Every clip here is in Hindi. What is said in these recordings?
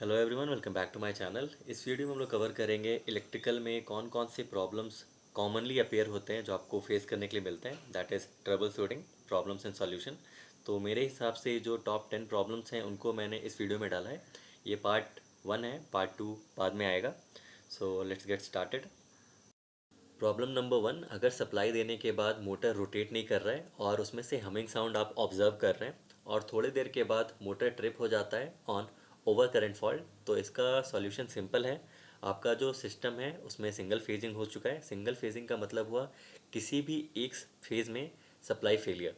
Hello everyone, welcome back to my channel. इस वीडियो में हम लोग कवर करेंगे इलेक्ट्रिकल में कौन कौन से प्रॉब्लम्स कॉमनली अपेयर होते हैं जो आपको फेस करने के लिए मिलते हैं, that is trouble shooting problems and solution. तो मेरे हिसाब से जो टॉप 10 प्रॉब्लम्स हैं उनको मैंने इस वीडियो में डाला है। ये पार्ट 1 है, पार्ट 2 बाद में आएगा। So let's get started. Problem number 1, अगर सप्लाई देने के बाद मोटर रोटेट नहीं कर रहा है और उसमें से हमिंग साउंड आप ऑब्जर्व कर रहे हैं और थोड़ी देर के बाद मोटर ट्रिप हो जाता है ऑन ओवर करंट फॉल्ट, तो इसका सॉल्यूशन सिंपल है। आपका जो सिस्टम है उसमें सिंगल फेजिंग हो चुका है। सिंगल फेजिंग का मतलब हुआ किसी भी एक फेज़ में सप्लाई फेलियर।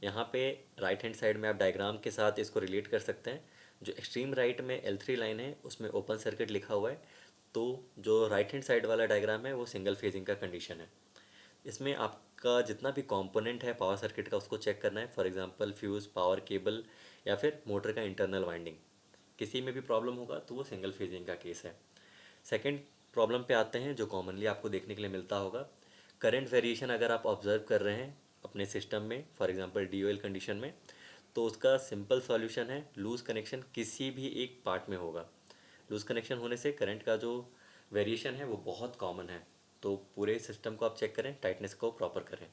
यहाँ पे राइट हैंड साइड में आप डायग्राम के साथ इसको रिलेट कर सकते हैं। जो एक्सट्रीम राइट में L3 लाइन है उसमें ओपन सर्किट लिखा हुआ है, तो जो राइट हैंड साइड वाला डायग्राम है वो सिंगल फेजिंग का कंडीशन है। इसमें आपका जितना भी कंपोनेंट है पावर सर्किट का उसको चेक करना है, for example fuse, power cable या फिर मोटर का इंटरनल वाइंडिंग। किसी में भी प्रॉब्लम होगा तो वो सिंगल फेजिंग का केस है। सेकंड प्रॉब्लम पे आते हैं जो कॉमनली आपको देखने के लिए मिलता होगा। करंट वेरिएशन अगर आप ऑब्जर्व कर रहे हैं अपने सिस्टम में, फॉर एग्जांपल DOL कंडीशन में, तो उसका सिंपल सॉल्यूशन है लूज़ कनेक्शन किसी भी एक पार्ट में होगा। लूज़ कनेक्शन होने से करंट का जो वेरिएशन है वो बहुत कॉमन है। तो पूरे सिस्टम को आप चेक करें, टाइटनेस को प्रॉपर करें।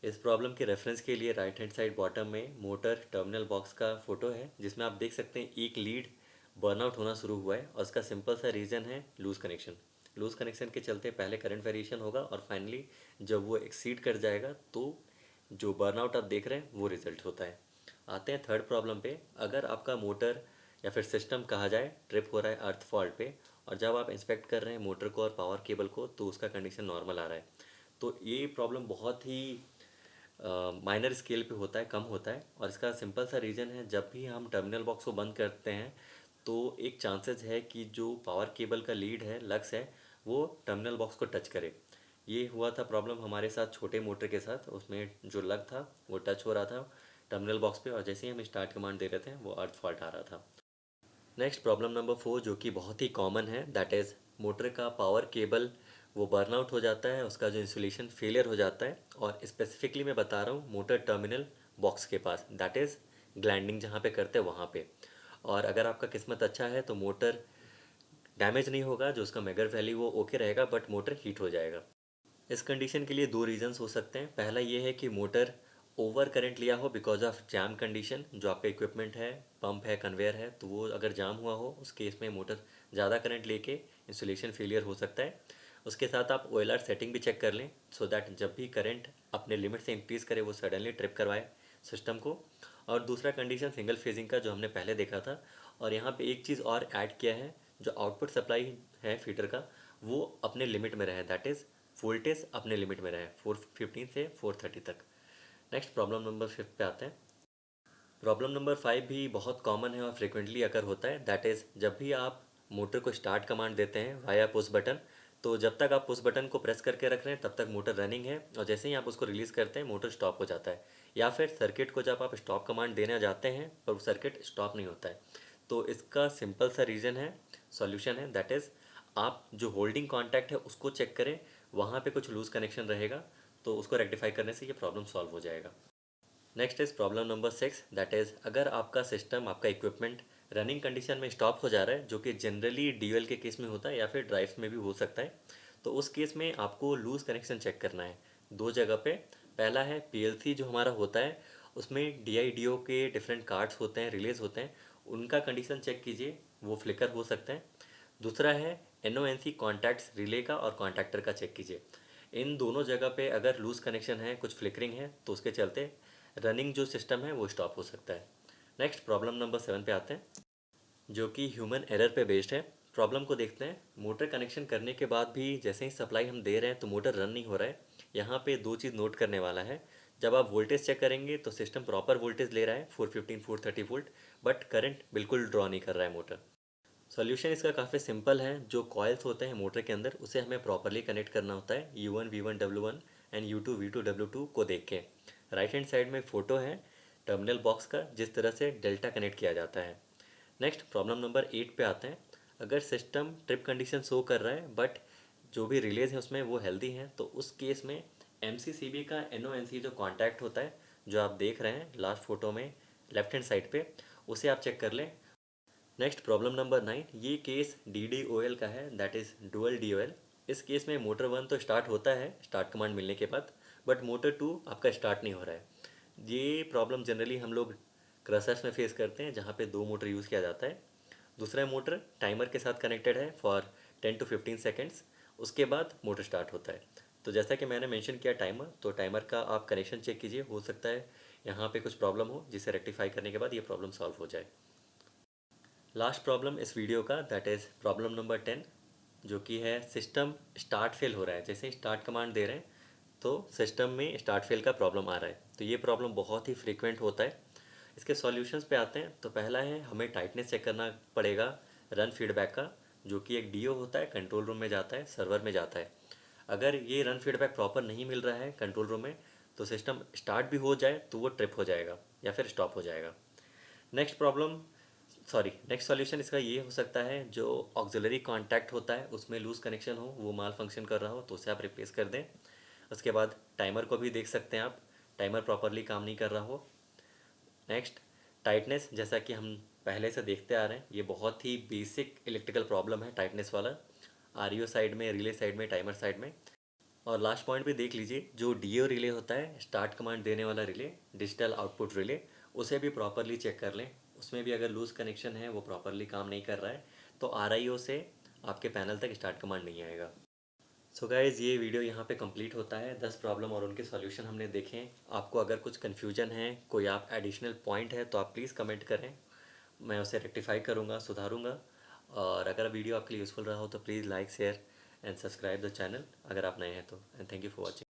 इस प्रॉब्लम के रेफरेंस के लिए राइट हैंड साइड बॉटम में मोटर टर्मिनल बॉक्स का फोटो है, जिसमें आप देख सकते हैं एक लीड बर्नआउट होना शुरू हुआ है और उसका सिंपल सा रीज़न है लूज़ कनेक्शन। लूज़ कनेक्शन के चलते पहले करंट वेरिएशन होगा और फाइनली जब वो एक्सीड कर जाएगा तो जो बर्नआउट आप देख रहे हैं वो रिजल्ट होता है। आते हैं थर्ड प्रॉब्लम पे। अगर आपका मोटर या फिर सिस्टम कहा जाए ट्रिप हो रहा है अर्थ फॉल्ट पे और जब आप इंस्पेक्ट कर रहे हैं मोटर को और पावर केबल को तो उसका कंडीशन नॉर्मल आ रहा है, तो ये प्रॉब्लम बहुत ही माइनर स्केल पे होता है, कम होता है। और इसका सिंपल सा रीज़न है, जब भी हम टर्मिनल बॉक्स को बंद करते हैं तो एक चांसेस है कि जो पावर केबल का लीड है, लक्स है, वो टर्मिनल बॉक्स को टच करे। ये हुआ था प्रॉब्लम हमारे साथ छोटे मोटर के साथ। उसमें जो लग था वो टच हो रहा था टर्मिनल बॉक्स पे और जैसे ही हम स्टार्ट कमांड दे रहे थे वो अर्थ फॉल्ट आ रहा था। नेक्स्ट प्रॉब्लम नंबर 4 जो कि बहुत ही कॉमन है, दैट इज़ मोटर का पावर केबल वो बर्नआउट हो जाता है, उसका जो इंसुलेशन फेलियर हो जाता है। और स्पेसिफिकली मैं बता रहा हूँ मोटर टर्मिनल बॉक्स के पास, दैट इज़ ग्लैंडिंग जहाँ पे करते हैं वहाँ पे। और अगर आपका किस्मत अच्छा है तो मोटर डैमेज नहीं होगा, जो उसका मेगर वैल्यू वो ओके रहेगा, बट मोटर हीट हो जाएगा। इस कंडीशन के लिए दो रीजंस हो सकते हैं। पहला ये है कि मोटर ओवर करंट लिया हो बिकॉज ऑफ जैम कंडीशन, जो आपका इक्विपमेंट है, पंप है, कन्वेयर है, तो वो अगर जाम हुआ हो उस केस में मोटर ज़्यादा करंट लेके इंसुलेशन फेलियर हो सकता है। उसके साथ आप OLR सेटिंग भी चेक कर लें सो दैट जब भी करंट अपने लिमिट से इंक्रीज़ करे वो सडनली ट्रिप करवाए सिस्टम को। और दूसरा कंडीशन सिंगल फेजिंग का जो हमने पहले देखा था। और यहाँ पे एक चीज़ और ऐड किया है, जो आउटपुट सप्लाई है फीडर का वो अपने लिमिट में रहे, दैट इज़ वोल्टेज अपने लिमिट में रहे 415 से 430 तक। नेक्स्ट प्रॉब्लम नंबर 5 पे आते हैं। प्रॉब्लम नंबर 5 भी बहुत कॉमन है और फ्रिक्वेंटली अकर होता है, दैट इज़ जब भी आप मोटर को स्टार्ट कमांड देते हैं वाया पुश बटन, तो जब तक आप पुश बटन को प्रेस करके रख रहे हैं तब तक मोटर रनिंग है और जैसे ही आप उसको रिलीज़ करते हैं मोटर स्टॉप हो जाता है। या फिर सर्किट को जब आप स्टॉप कमांड देने जाते हैं पर वो सर्किट स्टॉप नहीं होता है। तो इसका सिंपल सा रीज़न है, सॉल्यूशन है, दैट इज़ आप जो होल्डिंग कॉन्टैक्ट है उसको चेक करें, वहाँ पे कुछ लूज़ कनेक्शन रहेगा, तो उसको रेक्टिफाई करने से ये प्रॉब्लम सॉल्व हो जाएगा। Next is problem number 6, that is अगर आपका सिस्टम, आपका इक्विपमेंट रनिंग कंडीशन में स्टॉप हो जा रहा है, जो कि जनरली DOL के केस में होता है या फिर ड्राइव्स में भी हो सकता है, तो उस केस में आपको लूज़ कनेक्शन चेक करना है दो जगह पे। पहला है PLC जो हमारा होता है, उसमें DI/DO के डिफरेंट कार्ड्स होते हैं, रिलेज होते हैं, उनका कंडीशन चेक कीजिए, वो फ्लिकर हो सकते हैं। दूसरा है NONC कॉन्टैक्ट्स रिले का और कॉन्टैक्टर का चेक कीजिए। इन दोनों जगह पे अगर लूज़ कनेक्शन है, कुछ फ्लिकरिंग है, तो उसके चलते रनिंग जो सिस्टम है वो स्टॉप हो सकता है। नेक्स्ट प्रॉब्लम नंबर 7 पे आते हैं, जो कि ह्यूमन एरर पे बेस्ड है। प्रॉब्लम को देखते हैं। मोटर कनेक्शन करने के बाद भी जैसे ही सप्लाई हम दे रहे हैं तो मोटर रन नहीं हो रहा है। यहाँ पे दो चीज़ नोट करने वाला है। जब आप वोल्टेज चेक करेंगे तो सिस्टम प्रॉपर वोल्टेज ले रहा है 415 430 वोल्ट, बट करंट बिल्कुल ड्रॉ नहीं कर रहा है मोटर। सॉल्यूशन इसका काफ़ी सिंपल है। जो कॉइल्स होते हैं मोटर के अंदर उसे हमें प्रॉपरली कनेक्ट करना होता है U1 V1 W1 and U2 V2 W2 को देख के। राइट हैंड साइड में फ़ोटो है टर्मिनल बॉक्स का, जिस तरह से डेल्टा कनेक्ट किया जाता है। नेक्स्ट प्रॉब्लम नंबर 8 पे आते हैं। अगर सिस्टम ट्रिप कंडीशन शो कर रहा है बट जो भी रिलेज है उसमें वो हेल्दी हैं, तो उस केस में MCCB का NONC जो कॉन्टैक्ट होता है, जो आप देख रहे हैं लास्ट फोटो में लेफ्ट हैंड साइड पे, उसे आप चेक कर लें। नेक्स्ट प्रॉब्लम नंबर 9, ये केस DDOL का है, दैट इज़ डुअल DOL। इस केस में मोटर 1 तो स्टार्ट होता है स्टार्ट कमांड मिलने के बाद, बट मोटर 2 आपका स्टार्ट नहीं हो रहा है। ये प्रॉब्लम जनरली हम लोग क्रशर्स में फेस करते हैं जहाँ पे 2 मोटर यूज़ किया जाता है। दूसरा मोटर टाइमर के साथ कनेक्टेड है फॉर 10 to 15 सेकेंड्स, उसके बाद मोटर स्टार्ट होता है। तो जैसा कि मैंने मेंशन किया टाइमर, तो टाइमर का आप कनेक्शन चेक कीजिए, हो सकता है यहाँ पे कुछ प्रॉब्लम हो जिसे रेक्टिफाई करने के बाद ये प्रॉब्लम सॉल्व हो जाए। लास्ट प्रॉब्लम इस वीडियो का, दैट इज़ प्रॉब्लम नंबर 10, जो कि है सिस्टम स्टार्ट फेल हो रहा है। जैसे ही स्टार्ट कमांड दे रहे हैं तो सिस्टम में स्टार्ट फेल का प्रॉब्लम आ रहा है। तो ये प्रॉब्लम बहुत ही फ्रीक्वेंट होता है। इसके सॉल्यूशंस पे आते हैं। तो पहला है, हमें टाइटनेस चेक करना पड़ेगा रन फीडबैक का, जो कि एक DO होता है, कंट्रोल रूम में जाता है, सर्वर में जाता है। अगर ये रन फीडबैक प्रॉपर नहीं मिल रहा है कंट्रोल रूम में, तो सिस्टम स्टार्ट भी हो जाए तो वो ट्रिप हो जाएगा या फिर स्टॉप हो जाएगा। नेक्स्ट सॉल्यूशन इसका ये हो सकता है, जो ऑक्सिलरी कॉन्टैक्ट होता है उसमें लूज़ कनेक्शन हो, वो माल फंक्शन कर रहा हो, तो उसे आप रिप्लेस कर दें। उसके बाद टाइमर को भी देख सकते हैं आप, टाइमर प्रॉपरली काम नहीं कर रहा हो। नेक्स्ट, टाइटनेस, जैसा कि हम पहले से देखते आ रहे हैं, ये बहुत ही बेसिक इलेक्ट्रिकल प्रॉब्लम है टाइटनेस वाला, RO साइड में, रिले साइड में, टाइमर साइड में। और लास्ट पॉइंट भी देख लीजिए, जो DO रिले होता है, स्टार्ट कमांड देने वाला रिले, डिजिटल आउटपुट रिले, उसे भी प्रॉपरली चेक कर लें। उसमें भी अगर लूज़ कनेक्शन है, वो प्रॉपरली काम नहीं कर रहा है, तो RIO से आपके पैनल तक स्टार्ट कमांड नहीं आएगा। सो गाइज़, ये वीडियो यहाँ पे कंप्लीट होता है। 10 प्रॉब्लम और उनके सॉल्यूशन हमने देखे हैं। आपको अगर कुछ कन्फ्यूजन है, कोई आप एडिशनल पॉइंट है, तो आप प्लीज़ कमेंट करें, मैं उसे रेक्टिफाई करूँगा, सुधारूँगा। और अगर वीडियो आपके लिए यूज़फुल रहा हो तो please like, share and subscribe the channel अगर आप नए हैं तो। And thank you for watching.